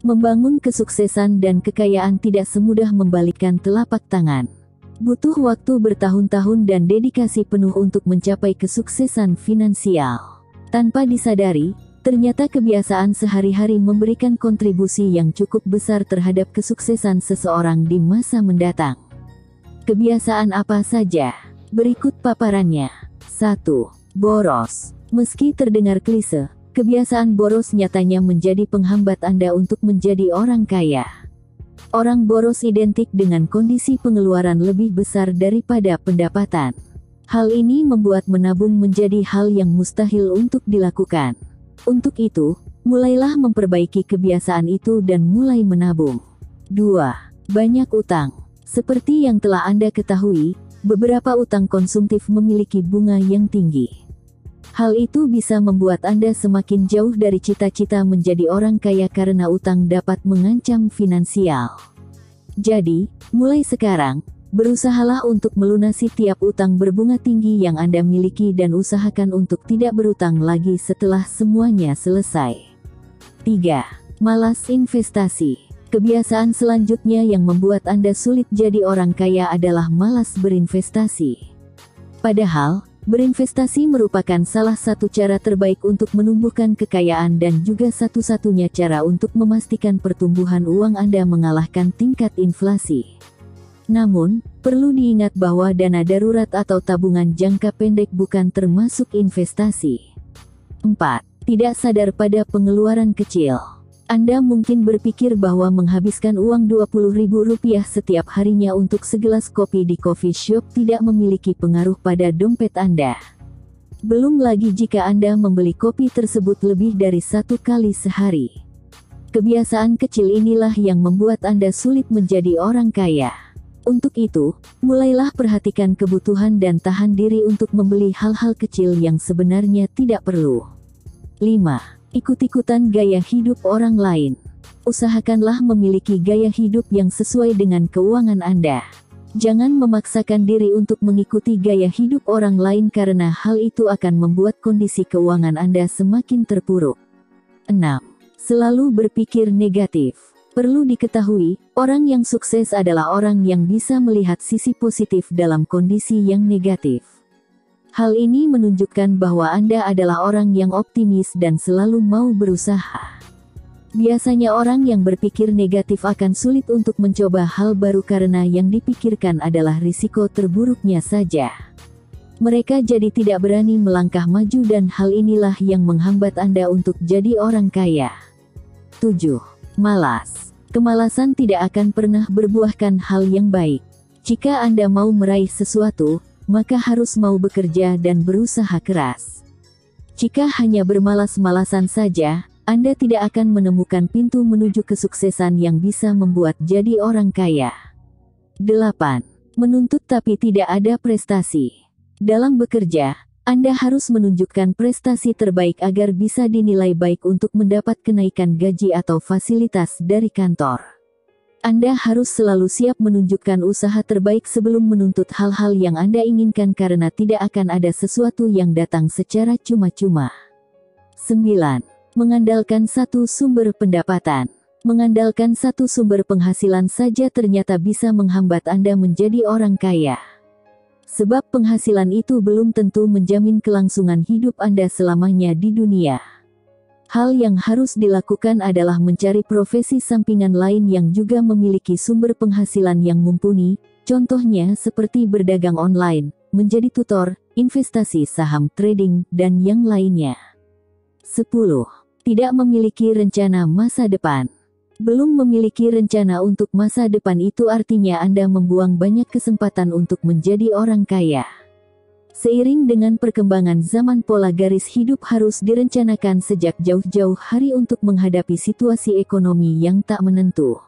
Membangun kesuksesan dan kekayaan tidak semudah membalikkan telapak tangan. Butuh waktu bertahun-tahun dan dedikasi penuh untuk mencapai kesuksesan finansial. Tanpa disadari, ternyata kebiasaan sehari-hari memberikan kontribusi yang cukup besar terhadap kesuksesan seseorang di masa mendatang. Kebiasaan apa saja? Berikut paparannya. 1. Boros. Meski terdengar klise, kebiasaan boros nyatanya menjadi penghambat Anda untuk menjadi orang kaya. Orang boros identik dengan kondisi pengeluaran lebih besar daripada pendapatan. Hal ini membuat menabung menjadi hal yang mustahil untuk dilakukan. Untuk itu, mulailah memperbaiki kebiasaan itu dan mulai menabung. 2. Banyak utang. Seperti yang telah Anda ketahui, beberapa utang konsumtif memiliki bunga yang tinggi. Hal itu bisa membuat Anda semakin jauh dari cita-cita menjadi orang kaya karena utang dapat mengancam finansial. Jadi, mulai sekarang, berusahalah untuk melunasi tiap utang berbunga tinggi yang Anda miliki dan usahakan untuk tidak berutang lagi setelah semuanya selesai. 3. Malas investasi. Kebiasaan selanjutnya yang membuat Anda sulit jadi orang kaya adalah malas berinvestasi. Padahal, berinvestasi merupakan salah satu cara terbaik untuk menumbuhkan kekayaan dan juga satu-satunya cara untuk memastikan pertumbuhan uang Anda mengalahkan tingkat inflasi. Namun, perlu diingat bahwa dana darurat atau tabungan jangka pendek bukan termasuk investasi. 4. Tidak sadar pada pengeluaran kecil. Anda mungkin berpikir bahwa menghabiskan uang Rp20.000 setiap harinya untuk segelas kopi di coffee shop tidak memiliki pengaruh pada dompet Anda. Belum lagi jika Anda membeli kopi tersebut lebih dari 1 kali sehari. Kebiasaan kecil inilah yang membuat Anda sulit menjadi orang kaya. Untuk itu, mulailah perhatikan kebutuhan dan tahan diri untuk membeli hal-hal kecil yang sebenarnya tidak perlu. 5. Ikut-ikutan gaya hidup orang lain. Usahakanlah memiliki gaya hidup yang sesuai dengan keuangan Anda. Jangan memaksakan diri untuk mengikuti gaya hidup orang lain karena hal itu akan membuat kondisi keuangan Anda semakin terpuruk. 6. Selalu berpikir negatif. Perlu diketahui, orang yang sukses adalah orang yang bisa melihat sisi positif dalam kondisi yang negatif. Hal ini menunjukkan bahwa Anda adalah orang yang optimis dan selalu mau berusaha. Biasanya orang yang berpikir negatif akan sulit untuk mencoba hal baru karena yang dipikirkan adalah risiko terburuknya saja. Mereka jadi tidak berani melangkah maju dan hal inilah yang menghambat Anda untuk jadi orang kaya. 7. Malas. Kemalasan tidak akan pernah berbuahkan hal yang baik. Jika Anda mau meraih sesuatu, maka harus mau bekerja dan berusaha keras. Jika hanya bermalas-malasan saja, Anda tidak akan menemukan pintu menuju kesuksesan yang bisa membuat jadi orang kaya. 8. Menuntut tapi tidak ada prestasi. Dalam bekerja, Anda harus menunjukkan prestasi terbaik agar bisa dinilai baik untuk mendapat kenaikan gaji atau fasilitas dari kantor. Anda harus selalu siap menunjukkan usaha terbaik sebelum menuntut hal-hal yang Anda inginkan karena tidak akan ada sesuatu yang datang secara cuma-cuma. 9. Mengandalkan satu sumber pendapatan. Mengandalkan satu sumber penghasilan saja ternyata bisa menghambat Anda menjadi orang kaya. Sebab penghasilan itu belum tentu menjamin kelangsungan hidup Anda selamanya di dunia. Hal yang harus dilakukan adalah mencari profesi sampingan lain yang juga memiliki sumber penghasilan yang mumpuni, contohnya seperti berdagang online, menjadi tutor, investasi saham trading, dan yang lainnya. 10. Tidak memiliki rencana masa depan. Belum memiliki rencana untuk masa depan itu artinya Anda membuang banyak kesempatan untuk menjadi orang kaya. Seiring dengan perkembangan zaman, pola garis hidup harus direncanakan sejak jauh-jauh hari untuk menghadapi situasi ekonomi yang tak menentu.